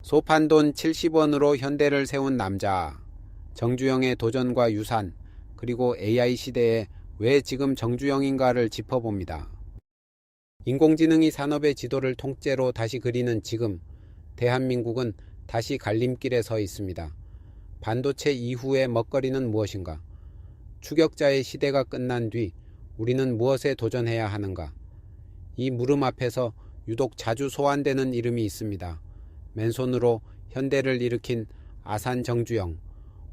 소판돈 70원으로 현대를 세운 남자. 정주영의 도전과 유산, 그리고 AI 시대에 왜 지금 정주영인가를 짚어봅니다. 인공지능이 산업의 지도를 통째로 다시 그리는 지금, 대한민국은 다시 갈림길에 서 있습니다. 반도체 이후의 먹거리는 무엇인가? 추격자의 시대가 끝난 뒤 우리는 무엇에 도전해야 하는가? 이 물음 앞에서 유독 자주 소환되는 이름이 있습니다. 맨손으로 현대를 일으킨 아산 정주영.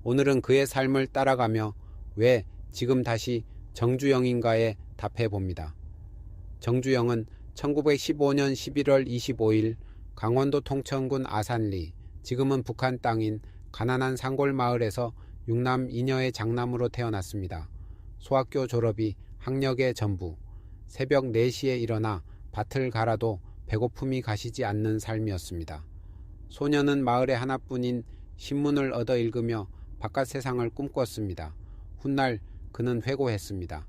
오늘은 그의 삶을 따라가며 왜 지금 다시 정주영인가에 답해봅니다. 정주영은 1915년 11월 25일 강원도 통천군 아산리, 지금은 북한 땅인 가난한 산골 마을에서 육남 이녀의 장남으로 태어났습니다. 소학교 졸업이 학력의 전부. 새벽 4시에 일어나 밭을 갈아도 배고픔이 가시지 않는 삶이었습니다. 소녀는 마을의 하나뿐인 신문을 얻어 읽으며 바깥 세상을 꿈꿨습니다. 훗날 그는 회고했습니다.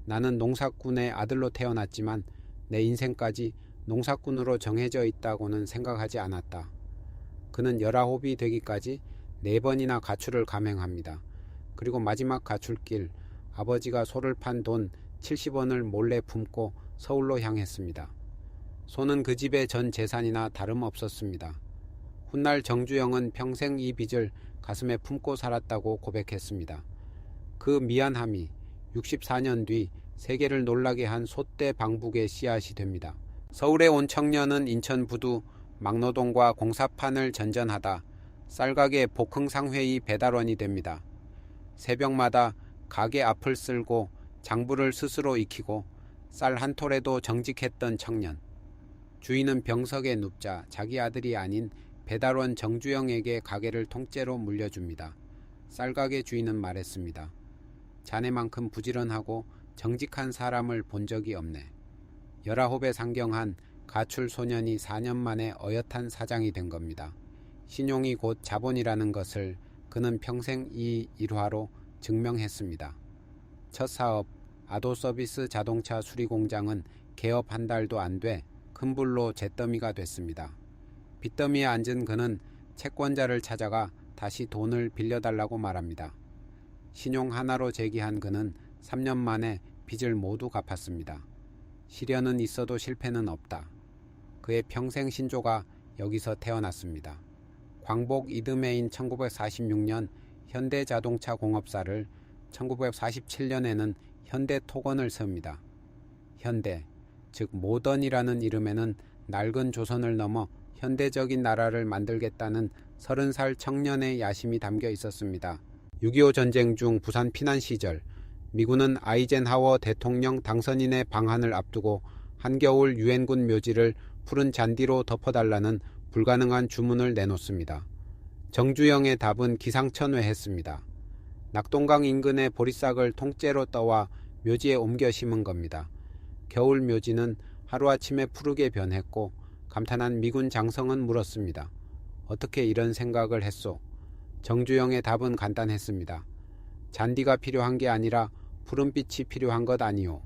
나는 농사꾼의 아들로 태어났지만 내 인생까지 농사꾼으로 정해져 있다고는 생각하지 않았다. 그는 19이 되기까지 4번이나 가출을 감행합니다. 그리고 마지막 가출길, 아버지가 소를 판 돈 70원을 몰래 품고 서울로 향했습니다. 소는 그 집의 전 재산이나 다름없었습니다. 훗날 정주영은 평생 이 빚을 가슴에 품고 살았다고 고백했습니다. 그 미안함이 64년 뒤 세계를 놀라게 한 소떼 방북의 씨앗이 됩니다. 서울에 온 청년은 인천 부두 막노동과 공사판을 전전하다 쌀가게 복흥상회의 배달원이 됩니다. 새벽마다 가게 앞을 쓸고 장부를 스스로 익히고 쌀 한 톨에도 정직했던 청년. 주인은 병석에 눕자 자기 아들이 아닌 배달원 정주영에게 가게를 통째로 물려줍니다. 쌀가게 주인은 말했습니다. 자네만큼 부지런하고 정직한 사람을 본 적이 없네. 19에 상경한 가출 소년이 4년 만에 어엿한 사장이 된 겁니다. 신용이 곧 자본이라는 것을 그는 평생 이 일화로 증명했습니다. 첫 사업, 아도서비스 자동차 수리공장은 개업 한 달도 안 돼 큰 불로 잿더미가 됐습니다. 빚더미에 앉은 그는 채권자를 찾아가 다시 돈을 빌려달라고 말합니다. 신용 하나로 제기한 그는 3년 만에 빚을 모두 갚았습니다. 시련은 있어도 실패는 없다. 그의 평생 신조가 여기서 태어났습니다. 광복 이듬해인 1946년 현대자동차 공업사를, 1947년에는 현대토건을 세웁니다. 현대, 즉 모던이라는 이름에는 낡은 조선을 넘어 현대적인 나라를 만들겠다는 30살 청년의 야심이 담겨 있었습니다. 6.25 전쟁 중 부산 피난 시절, 미군은 아이젠하워 대통령 당선인의 방한을 앞두고 한겨울 유엔군 묘지를 푸른 잔디로 덮어달라는 불가능한 주문을 내놓습니다. 정주영의 답은 기상천외했습니다. 낙동강 인근의 보리싹을 통째로 떠와 묘지에 옮겨 심은 겁니다. 겨울 묘지는 하루아침에 푸르게 변했고 감탄한 미군 장성은 물었습니다. 어떻게 이런 생각을 했소? 정주영의 답은 간단했습니다. 잔디가 필요한 게 아니라 푸른빛이 필요한 것 아니오.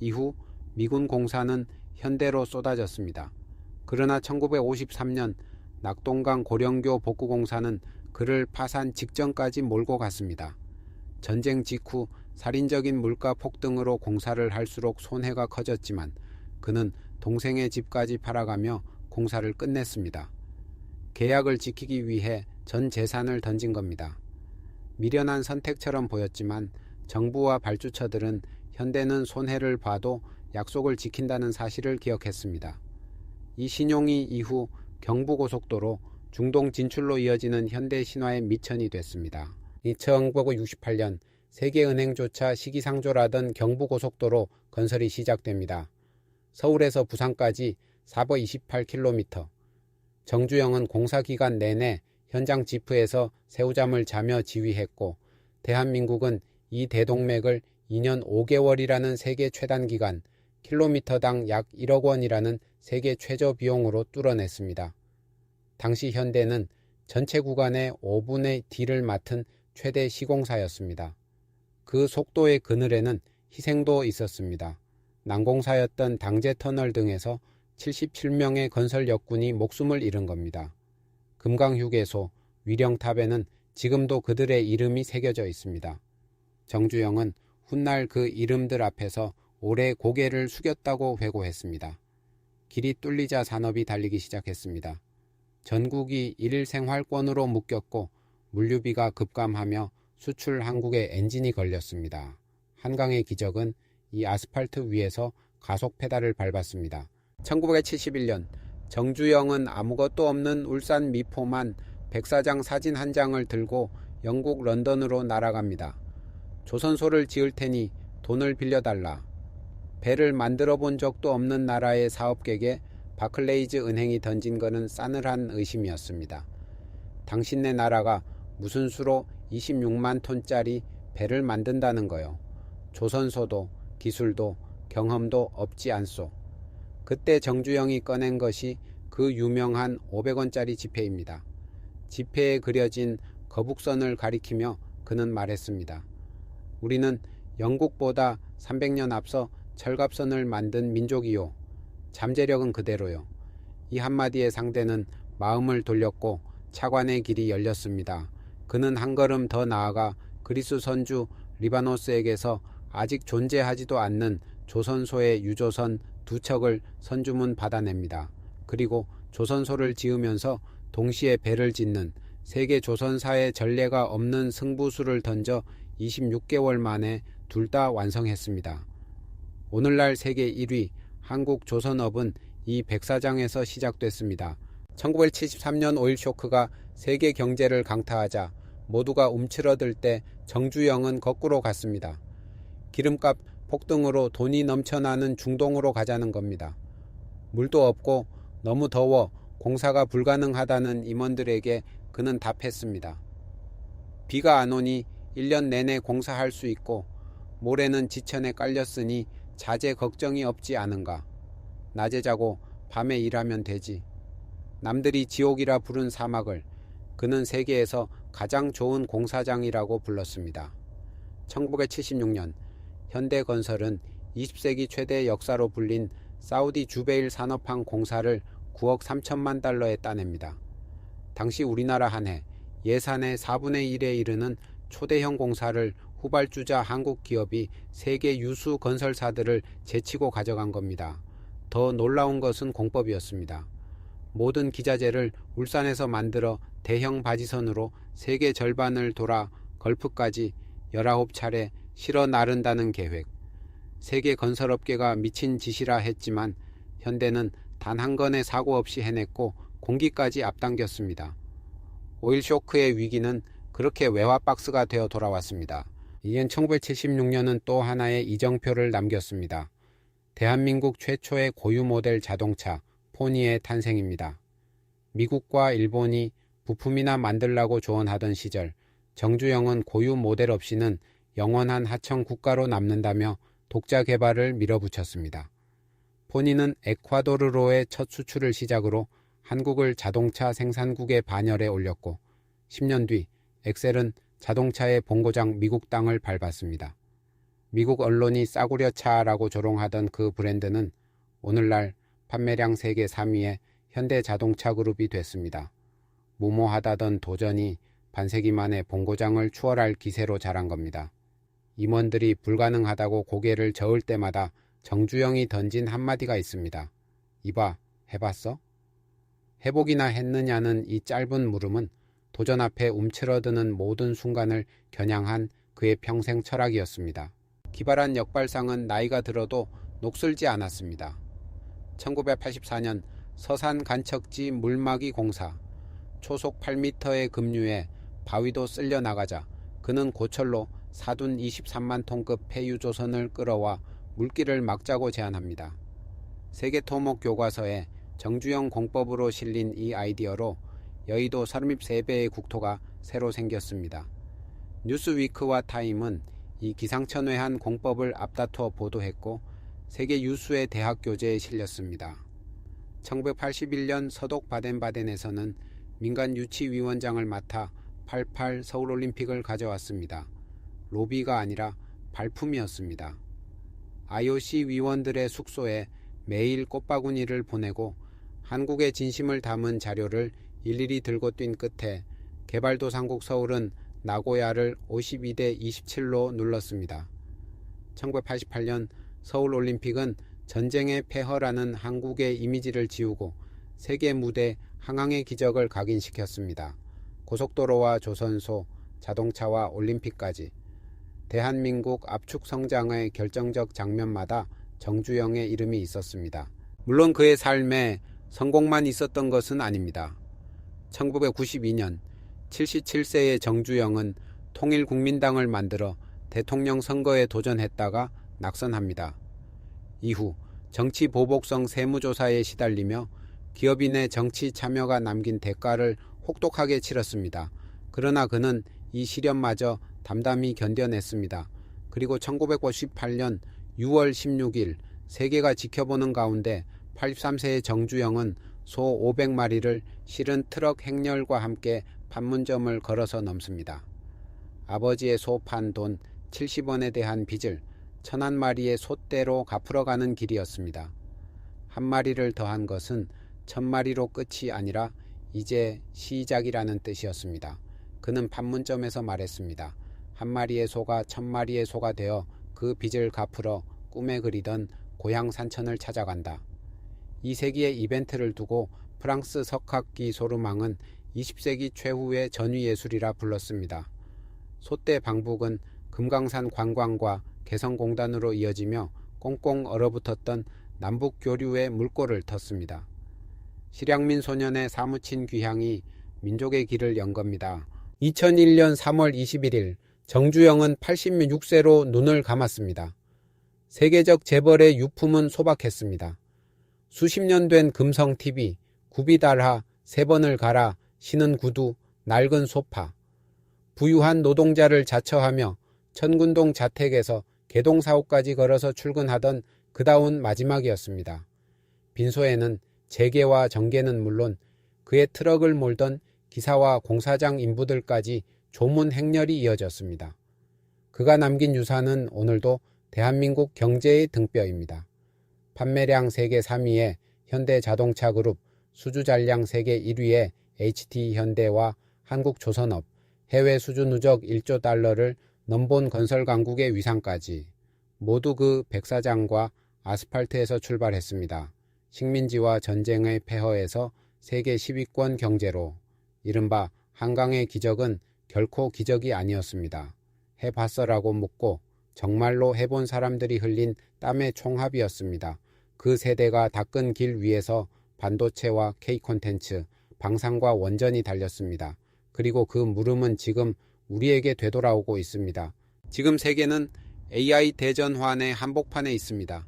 이후 미군 공사는 현대로 쏟아졌습니다. 그러나 1953년 낙동강 고령교 복구공사는 그를 파산 직전까지 몰고 갔습니다. 전쟁 직후 살인적인 물가 폭등으로 공사를 할수록 손해가 커졌지만 그는 동생의 집까지 팔아가며 공사를 끝냈습니다. 계약을 지키기 위해 전 재산을 던진 겁니다. 미련한 선택처럼 보였지만 정부와 발주처들은 현대는 손해를 봐도 약속을 지킨다는 사실을 기억했습니다. 이 신용이 이후 경부고속도로 중동 진출로 이어지는 현대 신화의 미천이 됐습니다. 1968년 세계은행조차 시기상조라던 경부고속도로 건설이 시작됩니다. 서울에서 부산까지 4버 28km. 정주영은 공사기간 내내 현장 지프에서 새우잠을 자며 지휘했고 대한민국은 이 대동맥을 2년 5개월이라는 세계 최단기간, 킬로미터당 약 1억 원이라는 세계 최저 비용으로 뚫어냈습니다. 당시 현대는 전체 구간의 5분의 D를 맡은 최대 시공사였습니다. 그 속도의 그늘에는 희생도 있었습니다. 난공사였던 당제터널 등에서 77명의 건설 역군이 목숨을 잃은 겁니다. 금강휴게소, 위령탑에는 지금도 그들의 이름이 새겨져 있습니다. 정주영은 훗날 그 이름들 앞에서 오래 고개를 숙였다고 회고했습니다. 길이 뚫리자 산업이 달리기 시작했습니다. 전국이 일생활권으로 묶였고 물류비가 급감하며 수출 항국의 엔진이 걸렸습니다. 한강의 기적은 이 아스팔트 위에서 가속 페달을 밟았습니다. 1971년 정주영은 아무것도 없는 울산 미포만 백사장 사진 한 장을 들고 영국 런던으로 날아갑니다. 조선소를 지을 테니 돈을 빌려달라. 배를 만들어 본 적도 없는 나라의 사업객에 바클레이즈 은행이 던진 것은 싸늘한 의심이었습니다. 당신네 나라가 무슨 수로 26만 톤짜리 배를 만든다는 거요. 조선소도 기술도 경험도 없지 않소. 그때 정주영이 꺼낸 것이 그 유명한 500원짜리 지폐입니다. 지폐에 그려진 거북선을 가리키며 그는 말했습니다. 우리는 영국보다 300년 앞서 철갑선을 만든 민족이요. 잠재력은 그대로요. 이 한마디의 상대는 마음을 돌렸고 차관의 길이 열렸습니다. 그는 한 걸음 더 나아가 그리스 선주 리바노스에게서 아직 존재하지도 않는 조선소의 유조선 2척을 선주문 받아냅니다. 그리고 조선소를 지으면서 동시에 배를 짓는 세계 조선사의 전례가 없는 승부수를 던져 26개월 만에 둘 다 완성했습니다. 오늘날 세계 1위 한국 조선업은 이 백사장에서 시작됐습니다. 1973년 오일 쇼크가 세계 경제를 강타하자 모두가 움츠러들 때 정주영은 거꾸로 갔습니다. 기름값 폭등으로 돈이 넘쳐나는 중동으로 가자는 겁니다. 물도 없고 너무 더워 공사가 불가능하다는 임원들에게 그는 답했습니다. 비가 안 오니 1년 내내 공사할 수 있고 모래는 지천에 깔렸으니 자재 걱정이 없지 않은가. 낮에 자고 밤에 일하면 되지. 남들이 지옥이라 부른 사막을 그는 세계에서 가장 좋은 공사장이라고 불렀습니다. 1976년 현대건설은 20세기 최대 역사로 불린 사우디 주베일 산업항 공사를 9억 3천만 달러에 따냅니다. 당시 우리나라 한 해 예산의 4분의 1에 이르는 초대형 공사를 후발주자 한국 기업이 세계 유수 건설사들을 제치고 가져간 겁니다. 더 놀라운 것은 공법이었습니다. 모든 기자재를 울산에서 만들어 대형 바지선으로 세계 절반을 돌아 걸프까지 19차례 실어 나른다는 계획. 세계 건설업계가 미친 짓이라 했지만 현대는 단 한 건의 사고 없이 해냈고 공기까지 앞당겼습니다. 오일 쇼크의 위기는 그렇게 외화박스가 되어 돌아왔습니다. 이엔 1976년은 또 하나의 이정표를 남겼습니다. 대한민국 최초의 고유 모델 자동차 포니의 탄생입니다. 미국과 일본이 부품이나 만들라고 조언하던 시절 정주영은 고유 모델 없이는 영원한 하청 국가로 남는다며 독자 개발을 밀어붙였습니다. 포니는 에콰도르로의 첫 수출을 시작으로 한국을 자동차 생산국의 반열에 올렸고 10년 뒤 엑셀은 자동차의 본고장 미국 땅을 밟았습니다. 미국 언론이 싸구려 차라고 조롱하던 그 브랜드는 오늘날 판매량 세계 3위의 현대자동차그룹이 됐습니다. 무모하다던 도전이 반세기 만에 본고장을 추월할 기세로 자란 겁니다. 임원들이 불가능하다고 고개를 저을 때마다 정주영이 던진 한마디가 있습니다. 이봐, 해봤어? 해보기나 했느냐는 이 짧은 물음은 도전 앞에 움츠러드는 모든 순간을 겨냥한 그의 평생 철학이었습니다. 기발한 역발상은 나이가 들어도 녹슬지 않았습니다. 1984년 서산 간척지 물막이 공사. 초속 8m의 급류에 바위도 쓸려 나가자 그는 고철로 사둔 23만 톤급 폐유조선을 끌어와 물길을 막자고 제안합니다. 세계토목 교과서에 정주영 공법으로 실린 이 아이디어로 여의도 33배의 국토가 새로 생겼습니다. 뉴스위크와 타임은 이 기상천외한 공법을 앞다투어 보도했고 세계 유수의 대학 교재에 실렸습니다. 1981년 서독 바덴바덴에서는 민간 유치위원장을 맡아 88 서울올림픽을 가져왔습니다. 로비가 아니라 발품이었습니다. IOC 위원들의 숙소에 매일 꽃바구니를 보내고 한국의 진심을 담은 자료를 일일이 들고 뛴 끝에 개발도상국 서울은 나고야를 52대 27로 눌렀습니다. 1988년 서울올림픽은 전쟁의 폐허라는 한국의 이미지를 지우고 세계 무대 항항의 기적을 각인시켰습니다. 고속도로와 조선소, 자동차와 올림픽까지 대한민국 압축 성장의 결정적 장면마다 정주영의 이름이 있었습니다. 물론 그의 삶에 성공만 있었던 것은 아닙니다. 1992년 77세의 정주영은 통일국민당을 만들어 대통령 선거에 도전했다가 낙선합니다. 이후 정치 보복성 세무조사에 시달리며 기업인의 정치 참여가 남긴 대가를 혹독하게 치렀습니다. 그러나 그는 이 시련마저 담담히 견뎌냈습니다. 그리고 1958년 6월 16일 세계가 지켜보는 가운데 83세의 정주영은 소 500마리를 실은 트럭 행렬과 함께 판문점을 걸어서 넘습니다. 아버지의 소 판 돈 70원에 대한 빚을 1001마리의 소떼로 갚으러 가는 길이었습니다. 한 마리를 더한 것은 1000마리로 끝이 아니라 이제 시작이라는 뜻이었습니다. 그는 판문점에서 말했습니다. 한 마리의 소가 1000마리의 소가 되어 그 빚을 갚으러 꿈에 그리던 고향 산천을 찾아간다. 이 세기의 이벤트를 두고 프랑스 석학기 소르망은 20세기 최후의 전위예술이라 불렀습니다. 소떼 방북은 금강산 관광과 개성공단으로 이어지며 꽁꽁 얼어붙었던 남북교류의 물꼬를 텄습니다. 실향민 소년의 사무친 귀향이 민족의 길을 연 겁니다. 2001년 3월 21일 정주영은 86세로 눈을 감았습니다. 세계적 재벌의 유품은 소박했습니다. 수십 년 된 금성-TV, 구비달하, 3번을 갈아, 신은 구두, 낡은 소파. 부유한 노동자를 자처하며 천군동 자택에서 개동사옥까지 걸어서 출근하던 그다운 마지막이었습니다. 빈소에는 재개와 정개는 물론 그의 트럭을 몰던 기사와 공사장 인부들까지 조문 행렬이 이어졌습니다. 그가 남긴 유산은 오늘도 대한민국 경제의 등뼈입니다. 판매량 세계 3위의 현대자동차그룹, 수주잔량 세계 1위의 HD현대와 한국조선업, 해외 수주 누적 1조 달러를 넘본 건설 강국의 위상까지 모두 그 백사장과 아스팔트에서 출발했습니다. 식민지와 전쟁의 폐허에서 세계 10위권 경제로 이른바 한강의 기적은 결코 기적이 아니었습니다. 해봤어라고 묻고 정말로 해본 사람들이 흘린 땀의 총합이었습니다. 그 세대가 닦은 길 위에서 반도체와 K콘텐츠, 방산과 원전이 달렸습니다. 그리고 그 물음은 지금 우리에게 되돌아오고 있습니다. 지금 세계는 AI 대전환의 한복판에 있습니다.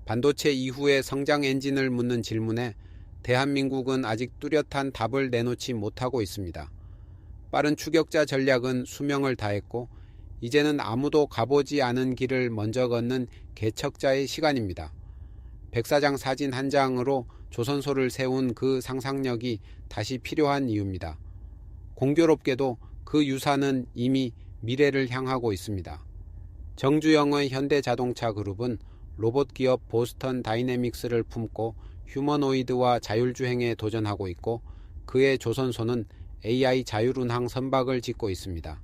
반도체 이후의 성장 엔진을 묻는 질문에 대한민국은 아직 뚜렷한 답을 내놓지 못하고 있습니다. 빠른 추격자 전략은 수명을 다했고 이제는 아무도 가보지 않은 길을 먼저 걷는 개척자의 시간입니다. 백사장 사진 한 장으로 조선소를 세운 그 상상력이 다시 필요한 이유입니다. 공교롭게도 그 유산은 이미 미래를 향하고 있습니다. 정주영의 현대자동차 그룹은 로봇 기업 보스턴 다이내믹스를 품고 휴머노이드와 자율주행에 도전하고 있고 그의 조선소는 AI 자율운항 선박을 짓고 있습니다.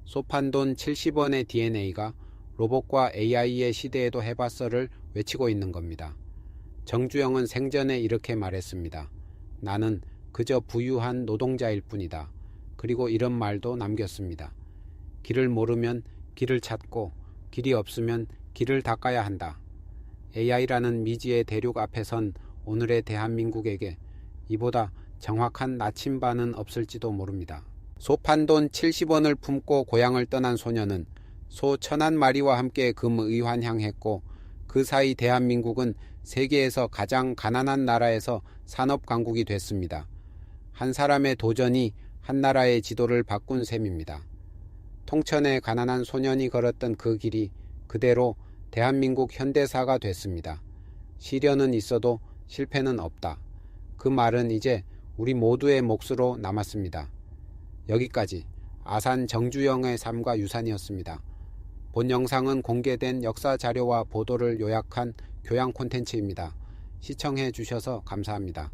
소판돈 70원의 DNA가 로봇과 AI의 시대에도 해봤어를 외치고 있는 겁니다. 정주영은 생전에 이렇게 말했습니다. 나는 그저 부유한 노동자일 뿐이다. 그리고 이런 말도 남겼습니다. 길을 모르면 길을 찾고 길이 없으면 길을 닦아야 한다. AI라는 미지의 대륙 앞에선 오늘의 대한민국에게 이보다 정확한 나침반은 없을지도 모릅니다. 소판돈 70원을 품고 고향을 떠난 소녀는 소 1001마리와 함께 금의환향했고 그 사이 대한민국은 세계에서 가장 가난한 나라에서 산업강국이 됐습니다. 한 사람의 도전이 한 나라의 지도를 바꾼 셈입니다. 통천의 가난한 소년이 걸었던 그 길이 그대로 대한민국 현대사가 됐습니다. 시련은 있어도 실패는 없다. 그 말은 이제 우리 모두의 몫으로 남았습니다. 여기까지 아산 정주영의 삶과 유산이었습니다. 본 영상은 공개된 역사 자료와 보도를 요약한 교양 콘텐츠입니다. 시청해 주셔서 감사합니다.